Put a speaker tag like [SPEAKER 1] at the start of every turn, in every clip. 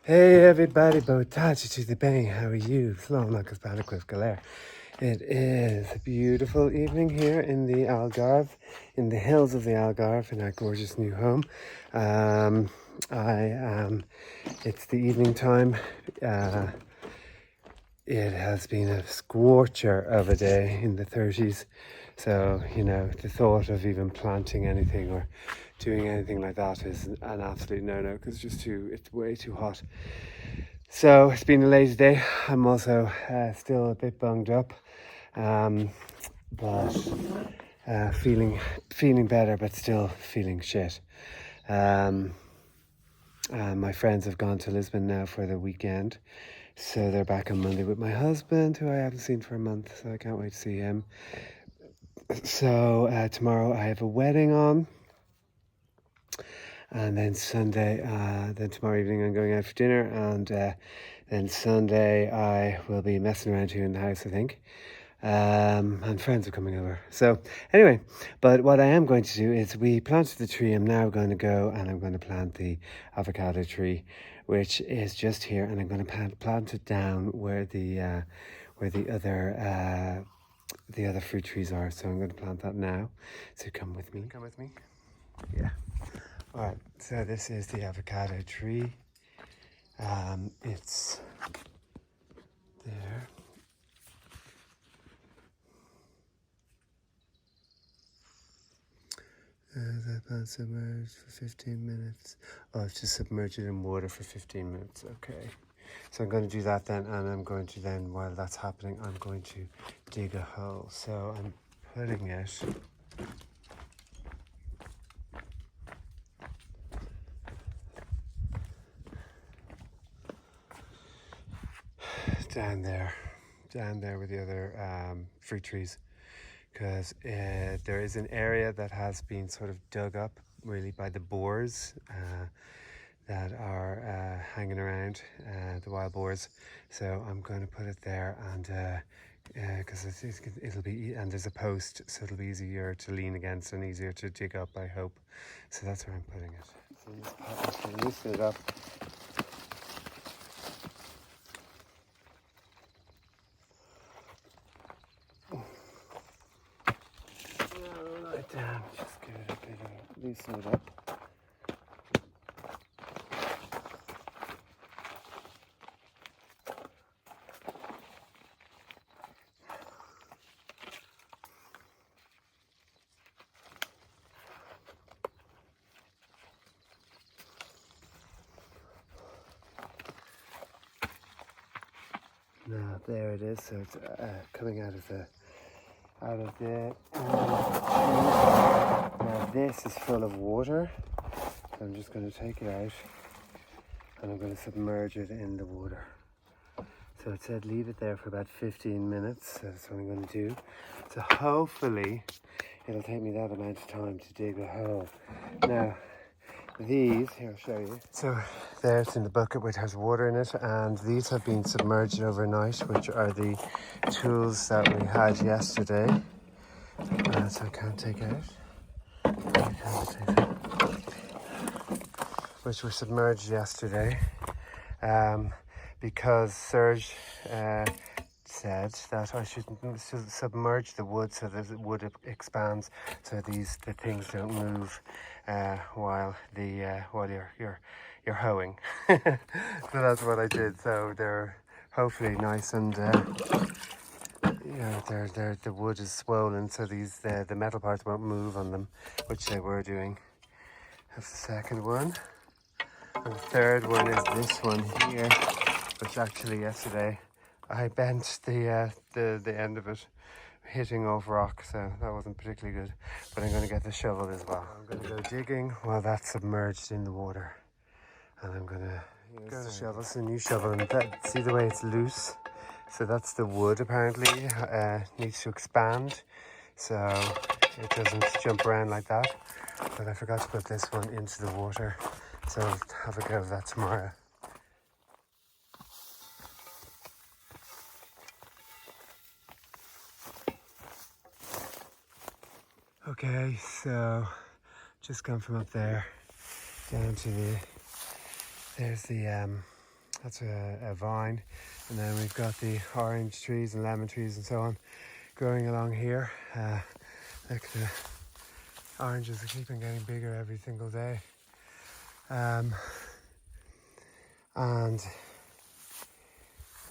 [SPEAKER 1] Hey everybody, Botachi to the bang, how are you? Slán agus Banacliff Galer. It is a beautiful evening here in the Algarve, in the hills of the Algarve, in our gorgeous new home. It's the evening time. It has been a scorcher of a day in the 30s. So, you know, the thought of even planting anything or doing anything like that is an absolute no-no because it's way too hot. So it's been a lazy day. I'm also still a bit bunged up, but feeling better, but still feeling shit. My friends have gone to Lisbon now for the weekend, so they're back on Monday with my husband, who I haven't seen for a month, so I can't wait to see him. So tomorrow I have a wedding on, and then then tomorrow evening I'm going out for dinner, and then Sunday I will be messing around here in the house, I think. And friends are coming over. So anyway, but what I am going to do is we planted the tree. I'm now going to go and I'm going to plant the avocado tree, which is just here, and I'm going to plant it down where the other fruit trees are. So I'm going to plant that now. So come with me. Come with me. Yeah. All right. So this is the avocado tree. It's there. The plant submerged for 15 minutes. Oh, I've just submerged it in water for 15 minutes. Okay. So I'm going to do that then, and I'm going to then, while that's happening, I'm going to dig a hole. So I'm putting it down there with the other fruit trees, because there is an area that has been sort of dug up really by the boars that are hanging around, the wild boars. So I'm going to put it there, and because it'll be, and there's a post, so it'll be easier to lean against and easier to dig up, I hope. So that's where I'm putting it. So I'm just going to loosen it up. Right down, just give it a bit of loosen it up. Now there it is. So it's coming out of the Now this is full of water. So I'm just going to take it out, and I'm going to submerge it in the water. So it said leave it there for about 15 minutes. So that's what I'm going to do. So hopefully it'll take me that amount of time to dig a hole. Now these, here I'll show you. So there it's in the bucket which has water in it, and these have been submerged overnight, which are the tools that we had yesterday. So I can't take out. Which were submerged yesterday, because Serge said that I shouldn't submerge the wood so that the wood expands, so the things don't move while you're hoeing. So that's what I did. So they're hopefully nice, and you know, the wood is swollen, so the metal parts won't move on them, which they were doing. That's the second one. And the third one is this one here, which actually yesterday I bent the end of it, hitting off rock, so that wasn't particularly good. But I'm going to get the shovel as well. I'm going to go digging while that's submerged in the water, and I'm going to use the shovel. It's a new shovel, and see the way it's loose. So that's the wood apparently needs to expand, so it doesn't jump around like that. But I forgot to put this one into the water, so I'll have a go of that tomorrow. Okay, so just gone from up there down to there's the That's a vine. And then we've got the orange trees and lemon trees and so on growing along here. Look, the oranges are keeping getting bigger every single day. And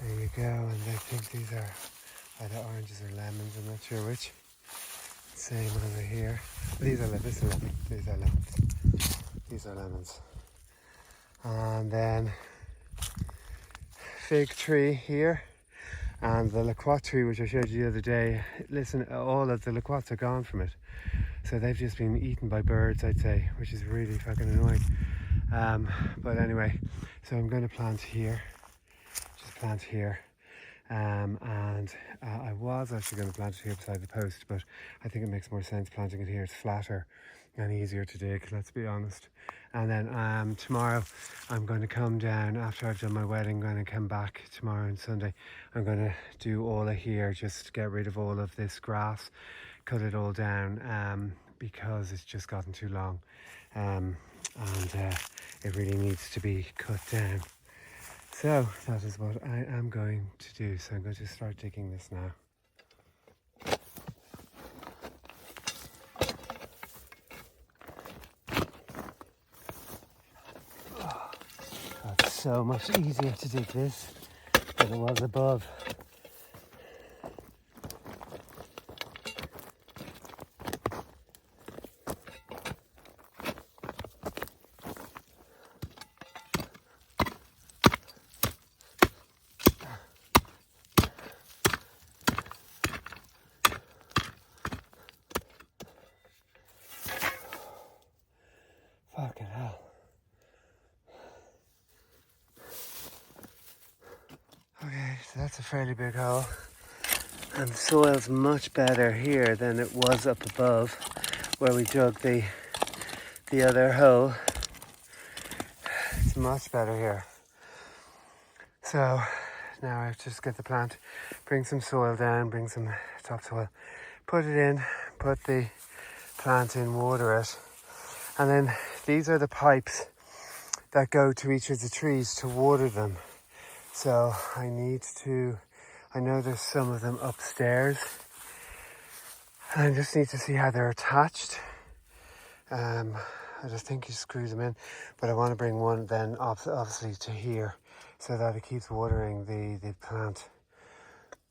[SPEAKER 1] there you go. And I think these are either oranges or lemons. I'm not sure which. Same over here. These are lemons. These are lemons. And then fig tree here. And the loquat tree, which I showed you the other day. Listen, all of the loquats are gone from it. So they've just been eaten by birds, I'd say, which is really fucking annoying. But anyway, so I'm going to plant here. Just plant here. And I was actually going to plant it here beside the post, but I think it makes more sense planting it here. It's flatter and easier to dig, let's be honest. And then tomorrow I'm going to come down after I've done my wedding. I'm going to come back tomorrow and Sunday. I'm going to do all of here, just get rid of all of this grass, cut it all down because it's just gotten too long, and it really needs to be cut down. So that is what I am going to do. So I'm going to start digging this now. Oh, that's so much easier to dig this than it was above. Fucking hell. Okay, so that's a fairly big hole. And the soil's much better here than it was up above where we dug the other hole. It's much better here. So now I have to just get the plant, bring some soil down, bring some topsoil, put it in, put the plant in, water it. And then these are the pipes that go to each of the trees to water them. So I know there's some of them upstairs. And I just need to see how they're attached. I just think you screw them in. But I want to bring one then obviously to here so that it keeps watering the plant.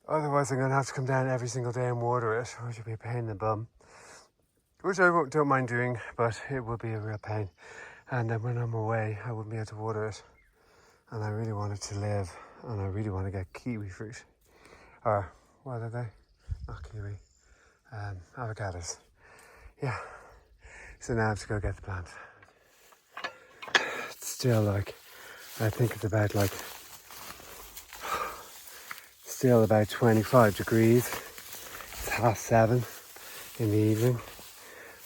[SPEAKER 1] Otherwise I'm going to have to come down every single day and water it, which will be a pain in the bum. Which I don't mind doing, but it will be a real pain. And then when I'm away, I wouldn't be able to water it. And I really want it to live. And I really want to get kiwi fruit. Or, what are they? Not kiwi. Avocados. Yeah. So now I have to go get the plant. It's still I think it's about still about 25 degrees. It's 7:30 in the evening.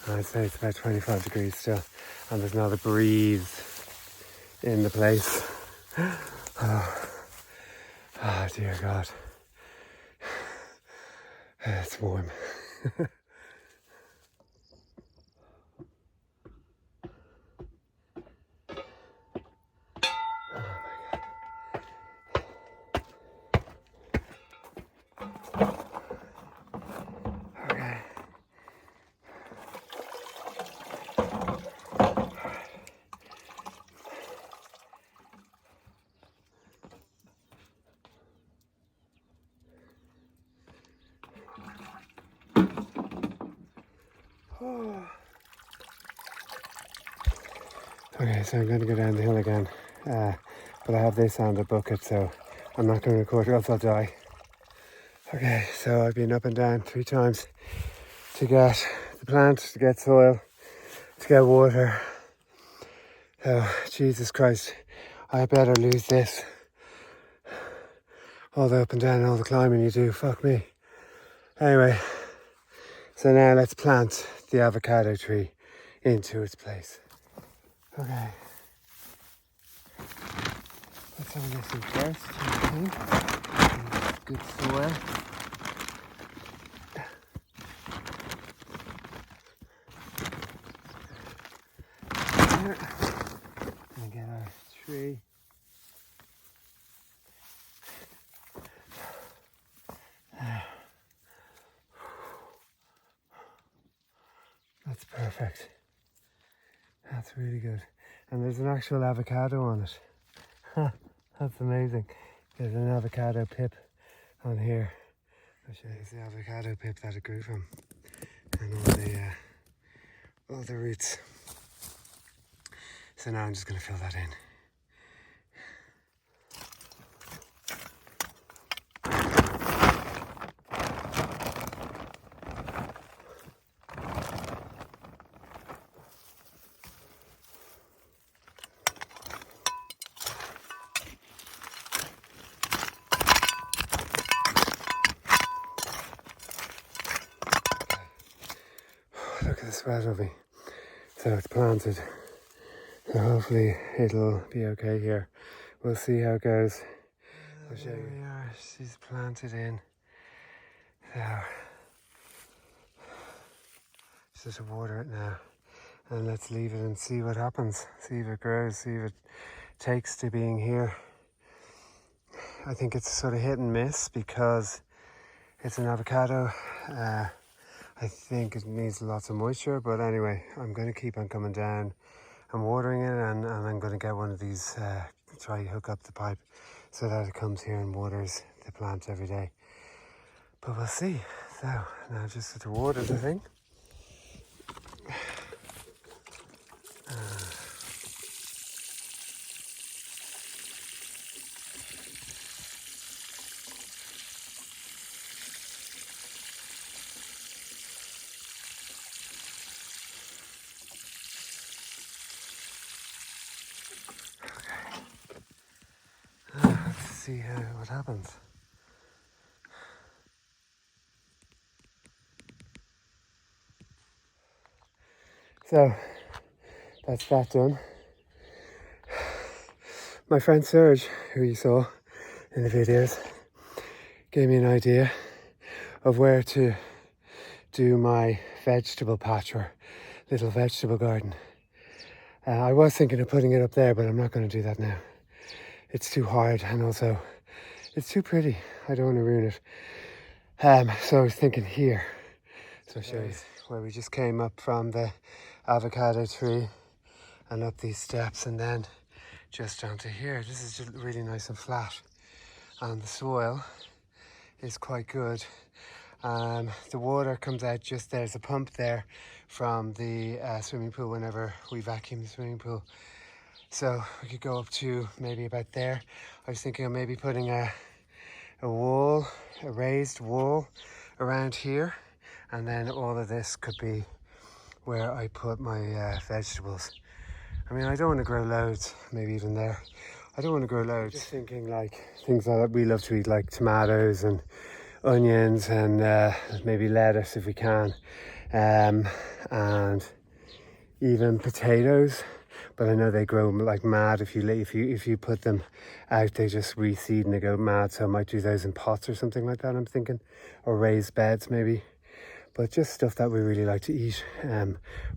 [SPEAKER 1] I'd say it's about 25 degrees still, and there's not a breeze in the place. Oh dear God. It's warm. Okay, so I'm going to go down the hill again, but I have this on the bucket, so I'm not going to record or else I'll die. Okay, so I've been up and down 3 times to get the plant, to get soil, to get water. Oh, Jesus Christ, I better lose this. All the up and down and all the climbing you do, fuck me. Anyway, so now let's plant the avocado tree into its place. Okay. Put some of this in first, I think. Good soil. There. And get our tree. perfect. That's really good. And there's an actual avocado on it. That's amazing. There's an avocado pip on here. I'll show you the avocado pip that it grew from. And all the roots. So now I'm just going to fill that in. Look at the sweat of me. So it's planted. So hopefully it'll be okay here. We'll see how it goes. I'll show you. There we are. She's planted in. So just water it now. And let's leave it and see what happens. See if it grows, see if it takes to being here. I think it's sort of hit and miss because it's an avocado. I think it needs lots of moisture, but anyway, I'm going to keep on coming down and watering it, and I'm going to get one of these, try hook up the pipe so that it comes here and waters the plant every day. But we'll see. So now just to water the thing. Let's see what happens. So that's that done. My friend Serge, who you saw in the videos, gave me an idea of where to do my vegetable patch or little vegetable garden. I was thinking of putting it up there, but I'm not going to do that now. It's too hard, and also it's too pretty. I don't want to ruin it. So I was thinking here. So I'll show you where we just came up from the avocado tree and up these steps and then just onto here. This is just really nice and flat, and the soil is quite good. The water comes out just there's a pump there from the swimming pool whenever we vacuum the swimming pool. So we could go up to maybe about there. I was thinking of maybe putting a wall, a raised wall around here, and then all of this could be where I put my vegetables. I mean, I don't want to grow loads, maybe even there. I don't want to grow loads. Just thinking like things that we love to eat, like tomatoes and onions and maybe lettuce if we can, and even potatoes. But I know they grow like mad if you put them out. They just reseed and they go mad. So I might do those in pots or something like that, I'm thinking, or raised beds maybe. But just stuff that we really like to eat.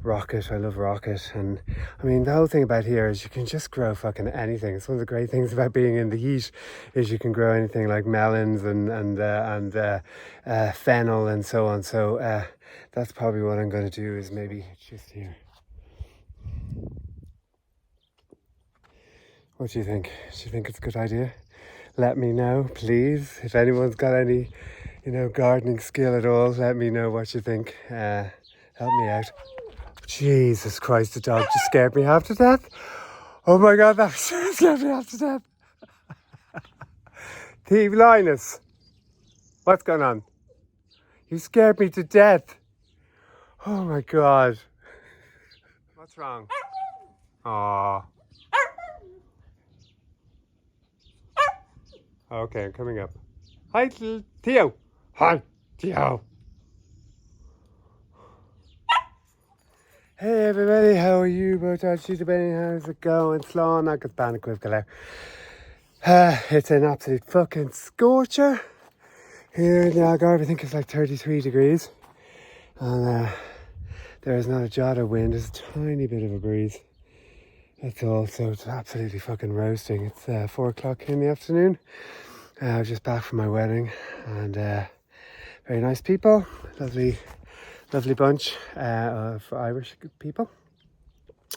[SPEAKER 1] Rocket, I love rocket. And I mean, the whole thing about here is you can just grow fucking anything. It's one of the great things about being in the heat is you can grow anything like melons and fennel and so on. So that's probably what I'm going to do, is maybe just here. What do you think? Do you think it's a good idea? Let me know, please. If anyone's got any, gardening skill at all, let me know what you think. Help me out. Jesus Christ, the dog just scared me half to death. Oh my God, that scared me half to death. Thief Linus, what's going on? You scared me to death. Oh my God. What's wrong? Aww. Okay, I'm coming up. Hi, Theo. Hi, Theo. Hey everybody, how are you? How's it going? Slán agus bannacuibh go leir. It's an absolute fucking scorcher here in the Algarve. I think it's like 33 degrees. And there is not a jot of wind. There's a tiny bit of a breeze. That's all. So it's absolutely fucking roasting. It's 4 o'clock in the afternoon. I was just back from my wedding, and very nice people, lovely lovely bunch of Irish people.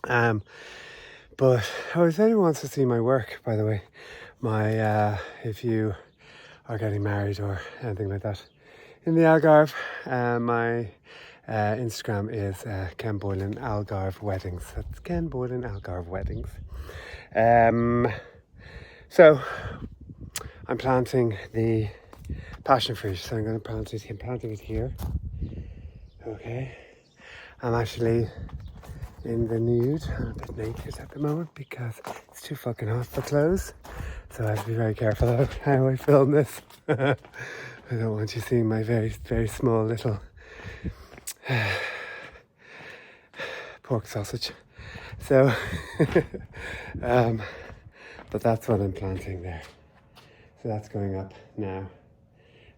[SPEAKER 1] But if anyone wants to see my work, by the way, if you are getting married or anything like that in the Algarve, my Instagram is Ken Boylan Algarve Weddings. That's Ken Boylan Algarve Weddings. So I'm planting the passion fruit. So I'm going to plant it. I'm planting it here. Okay. I'm actually in the nude. I'm a bit naked at the moment because it's too fucking hot for clothes. So I have to be very careful of how I film this. I don't want you seeing my very, very small little pork sausage. So, but that's what I'm planting there. So that's going up now.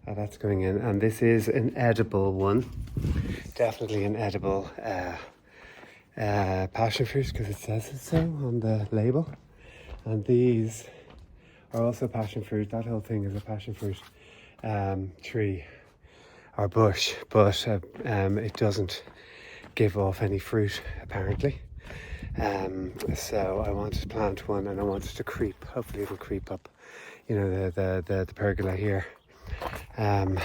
[SPEAKER 1] That's going in, and this is an edible one. Definitely an edible passion fruit because it says it so on the label. And these are also passion fruit. That whole thing is a passion fruit tree or bush, but it doesn't give off any fruit apparently. So I wanted to plant one, and I wanted to creep. Hopefully it'll creep up, you know, the pergola here. And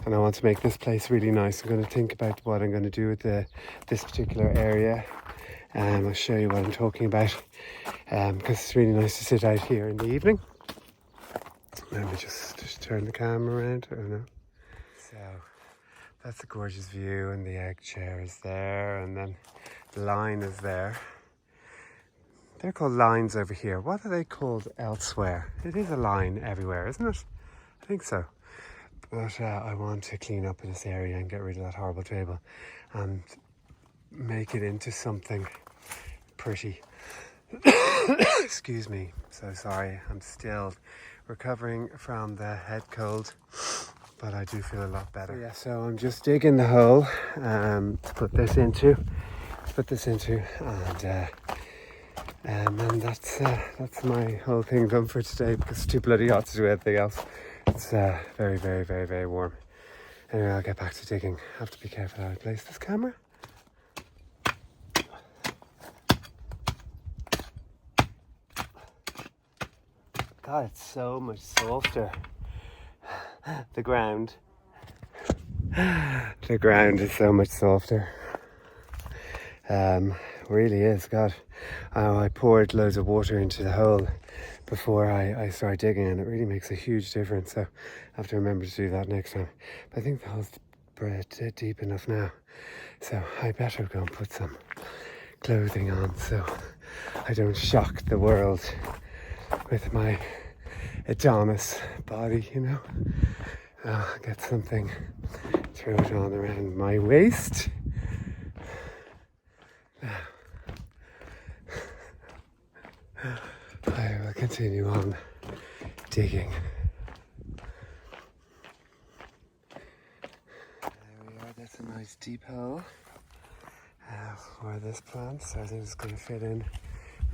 [SPEAKER 1] I want to make this place really nice. I'm going to think about what I'm going to do with this particular area. I'll show you what I'm talking about, because it's really nice to sit out here in the evening. Let me just turn the camera around. Oh no. So that's a gorgeous view, and the egg chair is there, and then the line is there. They're called lines over here. What are they called elsewhere? It is a line everywhere, isn't it? I think so. But I want to clean up this area and get rid of that horrible table and make it into something pretty. Excuse me, so sorry. I'm still recovering from the head cold, but I do feel a lot better. Yeah, so I'm just digging the hole to put this into, and that's my whole thing done for today, because it's too bloody hot to do anything else. It's very, very, very, very warm. Anyway, I'll get back to digging. I have to be careful how I place this camera. God, it's so much softer. The ground is so much softer. Really is. God, I poured loads of water into the hole before I started digging, and it really makes a huge difference. So I have to remember to do that next time. But I think the hole's deep enough now, so I better go and put some clothing on so I don't shock the world with my Adonis body, you know. I'll get something, throw it on around my waist. I will continue on digging. There we are, that's a nice deep hole for this plant, so I think it's going to fit in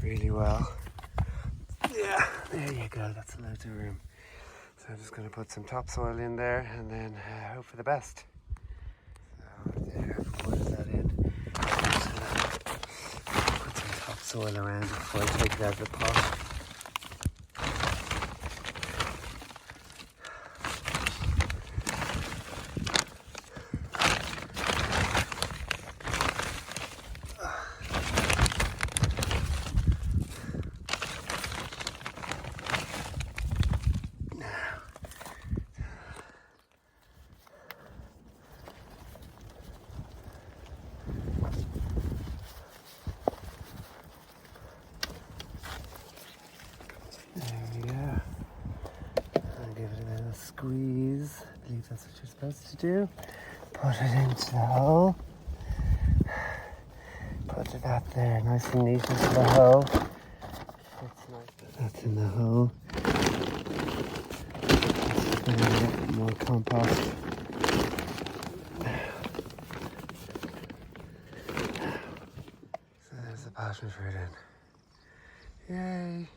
[SPEAKER 1] really well. Yeah, there you go, that's loads of room. So I'm just going to put some topsoil in there and then hope for the best. So there, what is that in? I'm just going to put some topsoil around it before I take it out of the pot. Squeeze, I believe that's what you're supposed to do. Put it into the hole. Put that there, nice and neat into the hole. That's nice. That's in the hole. Let's just get more compost. So there's the passion fruit in. Yay!